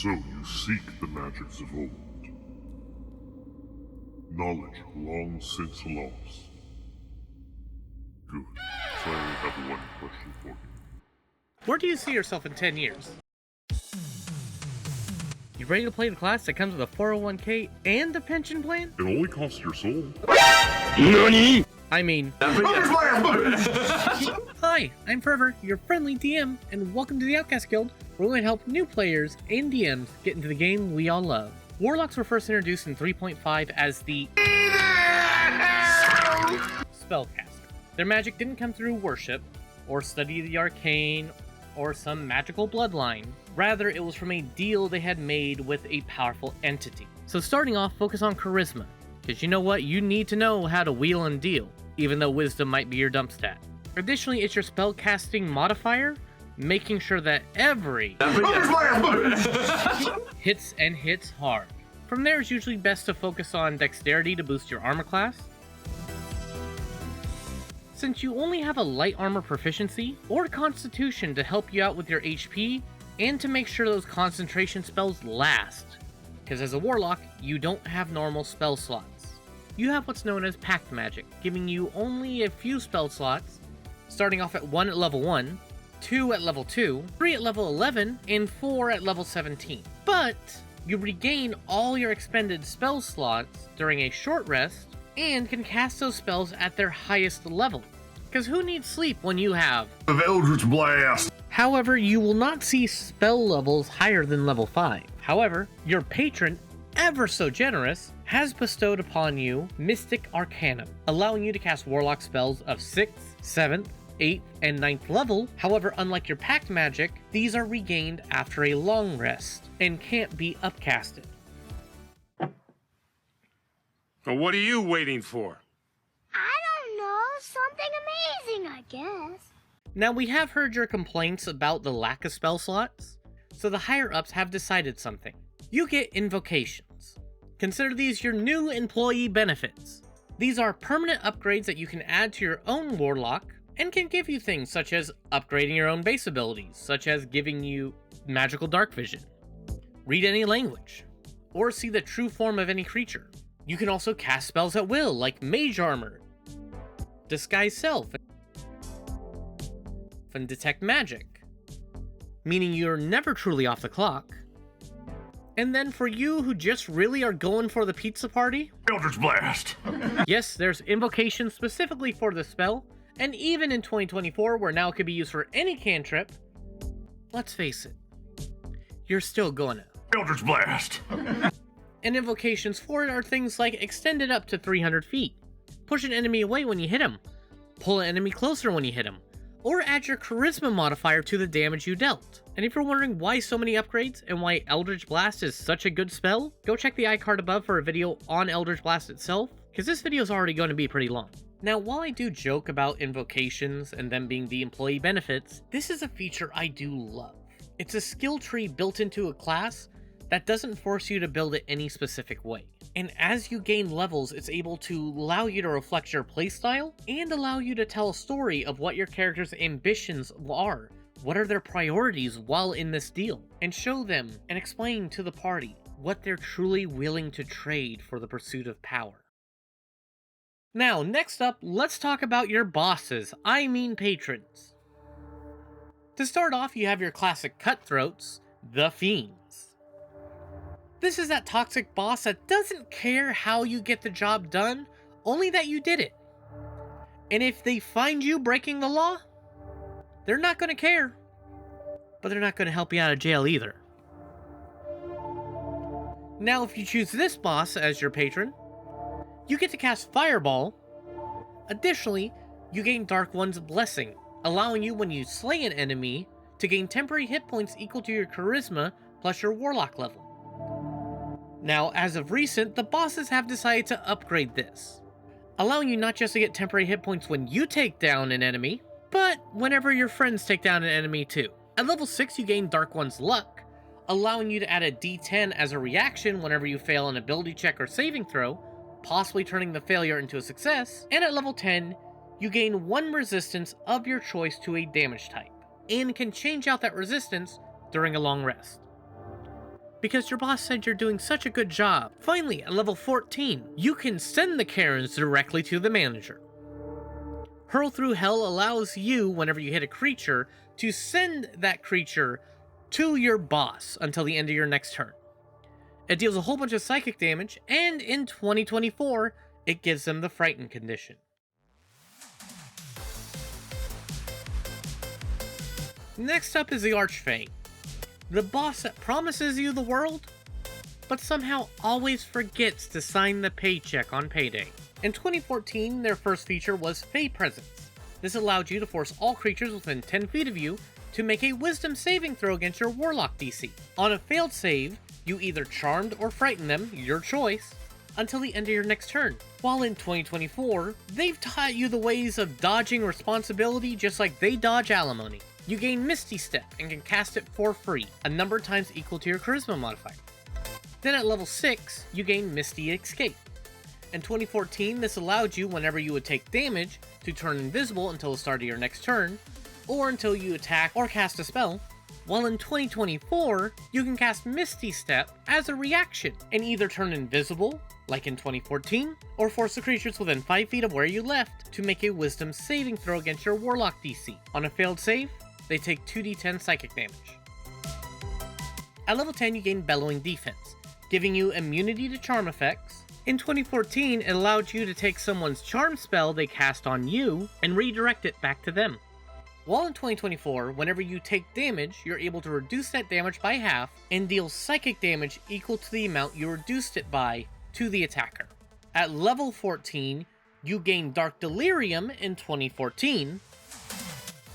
So you seek the magics of old. Knowledge long since lost. Good. So I only have one question for you. Where do you see yourself in 10 years? You ready to play the class that comes with a 401k and a pension plan? It only costs your soul. NANI?! I mean... Hi, I'm Forever, your friendly DM, and welcome to the Outcast Guild, where we help new players and DMs get into the game we all love. Warlocks were first introduced in 3.5 as the spellcaster. Their magic didn't come through worship, or study of the arcane, or some magical bloodline. Rather, it was from a deal they had made with a powerful entity. So starting off, focus on charisma, because you know what? You need to know how to wheel and deal, even though wisdom might be your dump stat. Additionally, it's your spellcasting modifier, making sure that every hits and hits hard. From there, it's usually best to focus on dexterity to boost your armor class. Since you only have a light armor proficiency, or constitution to help you out with your HP, and to make sure those concentration spells last. Because as a warlock, you don't have normal spell slots. You have what's known as Pact magic, giving you only a few spell slots, starting off at 1 at level 1, 2 at level 2, 3 at level 11, and 4 at level 17. But you regain all your expended spell slots during a short rest, and can cast those spells at their highest level. Because who needs sleep when you have of Eldrich Blast? However, you will not see spell levels higher than level 5. However, your patron, ever so generous, has bestowed upon you Mystic Arcanum, allowing you to cast Warlock spells of 6th, 7th, 8th, and 9th level. However, unlike your Pact magic, these are regained after a long rest, and can't be upcasted. Well, what are you waiting for? I don't know. Something amazing, I guess. Now, we have heard your complaints about the lack of spell slots, so the higher-ups have decided something. You get invocations. Consider these your new employee benefits. These are permanent upgrades that you can add to your own warlock, and can give you things such as upgrading your own base abilities, such as giving you magical dark vision, read any language, or see the true form of any creature. You can also cast spells at will, like Mage Armor, Disguise Self, and Detect Magic, meaning you're never truly off the clock. And then for you who just really are going for the pizza party, Eldritch Blast! yes, there's invocations specifically for the spell, and even in 2024, where now it could be used for any cantrip, let's face it, you're still gonna. Eldritch Blast! And invocations for it are things like extend it up to 300 feet, push an enemy away when you hit him, pull an enemy closer when you hit him, or add your charisma modifier to the damage you dealt. And if you're wondering why so many upgrades and why Eldritch Blast is such a good spell, go check the iCard above for a video on Eldritch Blast itself, because this video is already going to be pretty long. Now, while I do joke about invocations and them being the employee benefits, this is a feature I do love. It's a skill tree built into a class that doesn't force you to build it any specific way. And as you gain levels, it's able to allow you to reflect your playstyle and allow you to tell a story of what your character's ambitions are, what are their priorities while in this deal, and show them and explain to the party what they're truly willing to trade for the pursuit of power. Now, next up, let's talk about your bosses, I mean patrons. To start off, you have your classic cutthroats, the Fiends. This is that toxic boss that doesn't care how you get the job done, only that you did it. And if they find you breaking the law, they're not going to care, but they're not going to help you out of jail either. Now, if you choose this boss as your patron, you get to cast Fireball. Additionally, you gain Dark One's Blessing, allowing you, when you slay an enemy, to gain temporary hit points equal to your Charisma plus your Warlock level. Now, as of recent, the bosses have decided to upgrade this, allowing you not just to get temporary hit points when you take down an enemy, but whenever your friends take down an enemy too. At level 6, you gain Dark One's Luck, allowing you to add a D10 as a reaction whenever you fail an ability check or saving throw, possibly turning the failure into a success. And at level 10, you gain 1 resistance of your choice to a damage type, and can change out that resistance during a long rest. because your boss said you're doing such a good job. Finally, at level 14, you can send the Karens directly to the manager. Hurl Through Hell allows you, whenever you hit a creature, to send that creature to your boss until the end of your next turn. It deals a whole bunch of psychic damage, and in 2024, it gives them the Frightened condition. Next up is the Archfey, the boss that promises you the world, but somehow always forgets to sign the paycheck on payday. In 2014, their first feature was Fey Presence. This allowed you to force all creatures within 10 feet of you to make a wisdom saving throw against your Warlock DC. On a failed save, you either charmed or frightened them, your choice, until the end of your next turn. While in 2024, they've taught you the ways of dodging responsibility just like they dodge alimony. You gain Misty Step and can cast it for free, a number of times equal to your Charisma modifier. Then at level 6, you gain Misty Escape. In 2014, this allowed you, whenever you would take damage, to turn invisible until the start of your next turn, or until you attack or cast a spell, while in 2024, you can cast Misty Step as a reaction, and either turn invisible, like in 2014, or force the creatures within 5 feet of where you left to make a Wisdom saving throw against your Warlock DC. On a failed save, they take 2d10 psychic damage. At level 10, you gain Bellowing Defense, giving you immunity to charm effects. In 2014, it allowed you to take someone's charm spell they cast on you and redirect it back to them. While in 2024, whenever you take damage, you're able to reduce that damage by half and deal psychic damage equal to the amount you reduced it by to the attacker. At level 14, you gain Dark Delirium in 2014,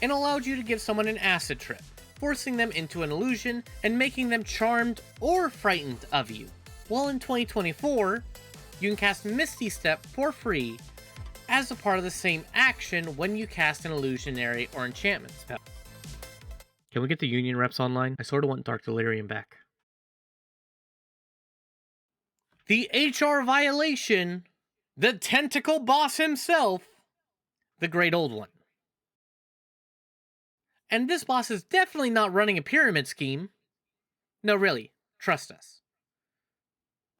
and allowed you to give someone an acid trip, forcing them into an illusion and making them charmed or frightened of you. While in 2024, you can cast Misty Step for free as a part of the same action when you cast an illusionary or enchantment spell. Can we get the Union reps online? I sort of want Dark Delirium back. The HR violation, the tentacle boss himself, the Great Old One. And this boss is definitely not running a pyramid scheme. No, really, trust us.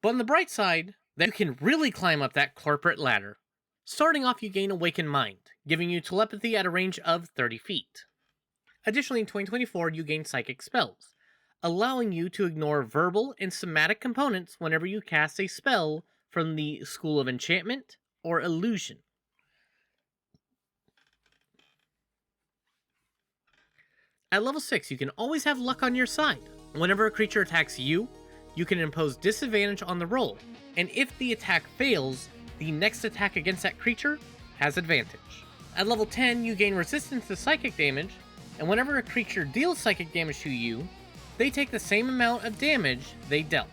But on the bright side, that you can really climb up that corporate ladder. Starting off, you gain Awakened Mind, giving you telepathy at a range of 30 feet. Additionally, in 2024, you gain Psychic Spells, allowing you to ignore verbal and somatic components whenever you cast a spell from the School of Enchantment or Illusion. At level 6, you can always have luck on your side. Whenever a creature attacks you, you can impose disadvantage on the roll, and if the attack fails, the next attack against that creature has advantage. At level 10, you gain resistance to psychic damage, and whenever a creature deals psychic damage to you, they take the same amount of damage they dealt.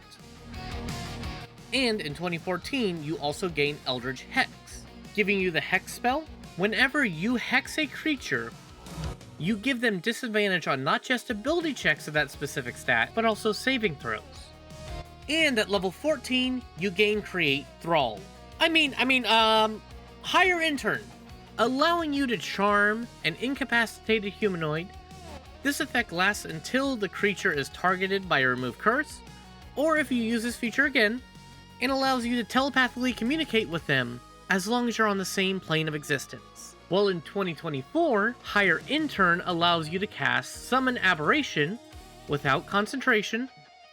And in 2014, you also gain Eldrich Hex, giving you the Hex spell. Whenever you hex a creature, you give them disadvantage on not just ability checks of that specific stat, but also saving throws. And at level 14, you gain Create Thrall. Hire Intern, allowing you to charm an incapacitated humanoid. This effect lasts until the creature is targeted by a Remove Curse, or if you use this feature again, it allows you to telepathically communicate with them as long as you're on the same plane of existence. While in 2024, Hire Intern allows you to cast Summon Aberration without concentration.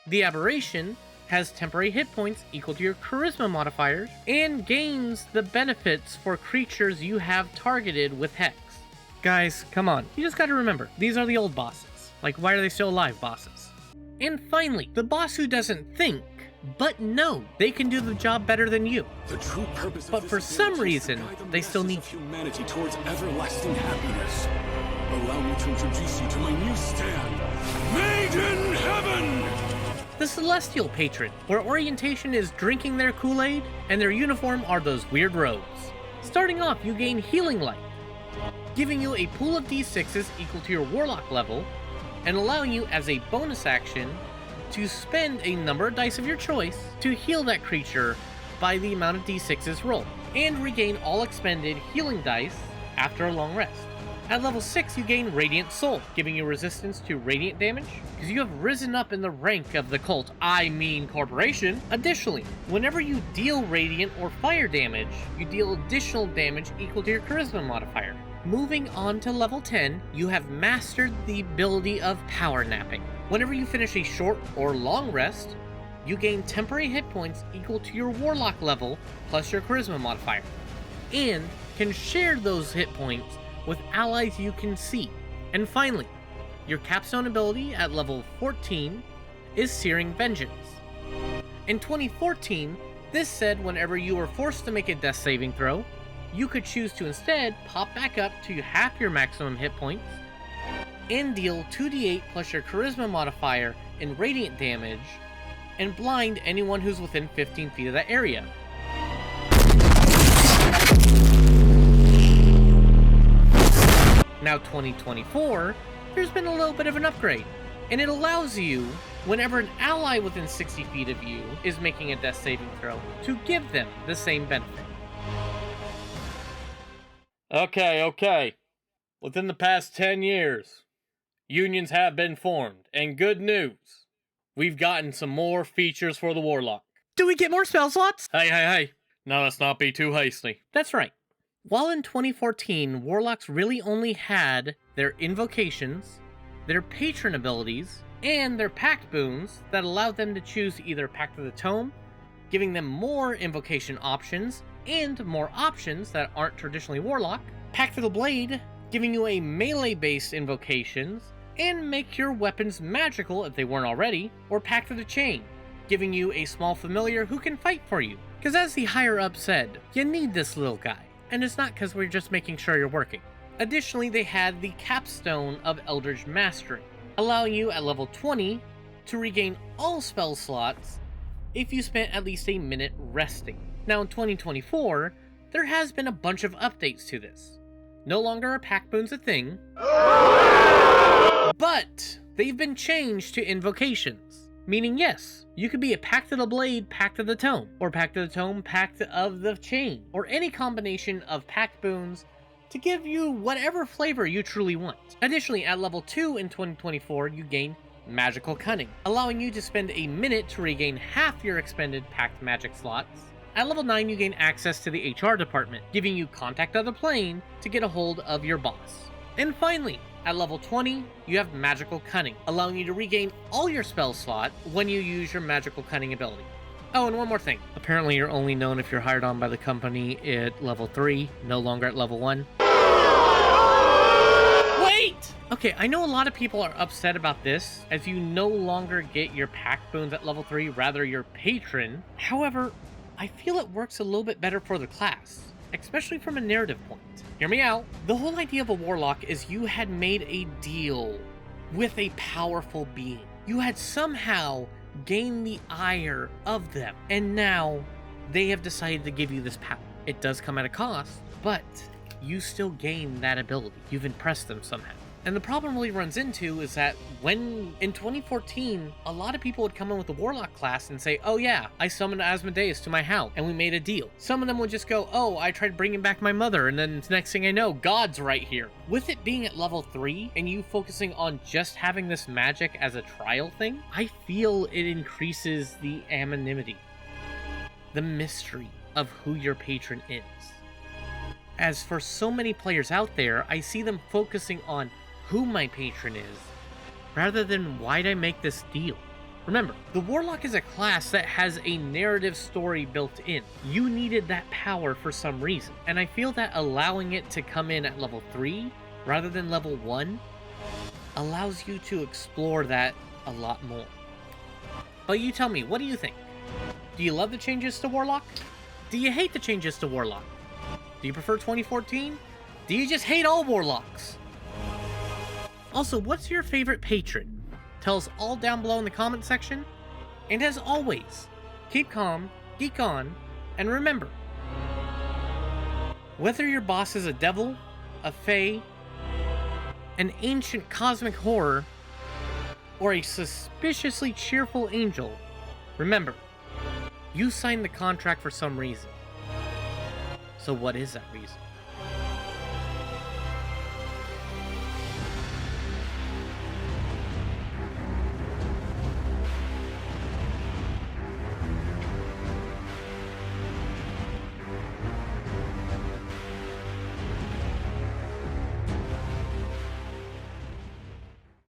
The Aberration has temporary hit points equal to your Charisma modifiers, and gains the benefits for creatures you have targeted with Hex. Guys, come on. You just gotta remember, these are the old bosses. Like, why are they still alive bosses? And finally, the boss who doesn't think, but know they can do the job better than you. The true purpose But of for this some adventure is to reason, guide the they still masses need of humanity towards everlasting happiness. Allow me to introduce you to my new stand, Made in Heaven! The Celestial Patron, where orientation is drinking their Kool-Aid, and their uniform are those weird robes. Starting off, you gain Healing Light, giving you a pool of d6s equal to your Warlock level, and allowing you as a bonus action to spend a number of dice of your choice to heal that creature by the amount of d6s rolled, and regain all expended healing dice after a long rest. At level 6, you gain Radiant Soul, giving you resistance to radiant damage, because you have risen up in the rank of the cult, I mean corporation. Additionally, whenever you deal radiant or fire damage, you deal additional damage equal to your charisma modifier. Moving on to level 10, you have mastered the ability of power napping. Whenever you finish a short or long rest, you gain temporary hit points equal to your warlock level plus your charisma modifier, and can share those hit points with allies you can see. And finally, your capstone ability at level 14 is Searing Vengeance. In 2014, this said whenever you were forced to make a death saving throw, you could choose to instead pop back up to half your maximum hit points and deal 2d8 plus your charisma modifier in radiant damage and blind anyone who's within 15 feet of that area. Now 2024, there's been a little bit of an upgrade, and it allows you, whenever an ally within 60 feet of you is making a death saving throw, to give them the same benefit. Okay. Within the past 10 years, unions have been formed, and good news, we've gotten some more features for the Warlock. Do we get more spell slots? Hey. Now let's not be too hasty. That's right. While in 2014, Warlocks really only had their invocations, their patron abilities, and their Pact boons that allowed them to choose either Pact of the Tome, giving them more invocation options, and more options that aren't traditionally Warlock, Pact of the Blade, giving you a melee-based invocations, and make your weapons magical if they weren't already, or Pact of the Chain, giving you a small familiar who can fight for you. Because as the higher up said, you need this little guy. And it's not because we're just making sure you're working. Additionally, they had the capstone of Eldrich Mastery, allowing you at level 20 to regain all spell slots if you spent at least a minute resting. Now in 2024, there has been a bunch of updates to this. No longer are Pact boons a thing, but they've been changed to invocations. Meaning, yes, you could be a Pact of the Blade, Pact of the Tome, or Pact of the Tome, Pact of the Chain, or any combination of Pact boons to give you whatever flavor you truly want. Additionally, at level 2 in 2024, you gain Magical Cunning, allowing you to spend a minute to regain half your expended Pact magic slots. At level 9, you gain access to the HR department, giving you contact of the plane to get a hold of your boss. And finally, at level 20, you have Magical Cunning, allowing you to regain all your spell slot when you use your Magical Cunning ability. Oh, and one more thing. Apparently you're only known if you're hired on by the company at level 3, no longer at level 1. Wait! Okay, I know a lot of people are upset about this, as you no longer get your Pact boons at level 3, rather your Patron. However, I feel it works a little bit better for the class, especially from a narrative point. Hear me out. The whole idea of a Warlock is you had made a deal with a powerful being. You had somehow gained the ire of them, and now they have decided to give you this power. It does come at a cost, but you still gain that ability. You've impressed them somehow. And the problem really runs into is that when, in 2014, a lot of people would come in with the Warlock class and say, oh yeah, I summoned Asmodeus to my house, and we made a deal. Some of them would just go, oh, I tried bringing back my mother, and then the next thing I know, God's right here. With it being at level 3, and you focusing on just having this magic as a trial thing, I feel it increases the anonymity, the mystery of who your patron is. As for so many players out there, I see them focusing on who my patron is, rather than why'd I make this deal. Remember, the Warlock is a class that has a narrative story built in. You needed that power for some reason, and I feel that allowing it to come in at level 3, rather than level 1, allows you to explore that a lot more. But you tell me, what do you think? Do you love the changes to Warlock? Do you hate the changes to Warlock? Do you prefer 2014? Do you just hate all Warlocks? Also, what's your favorite patron? Tell us all down below in the comment section. And as always, keep calm, geek on, and remember, whether your boss is a devil, a fae, an ancient cosmic horror, or a suspiciously cheerful angel, remember, you signed the contract for some reason. So what is that reason?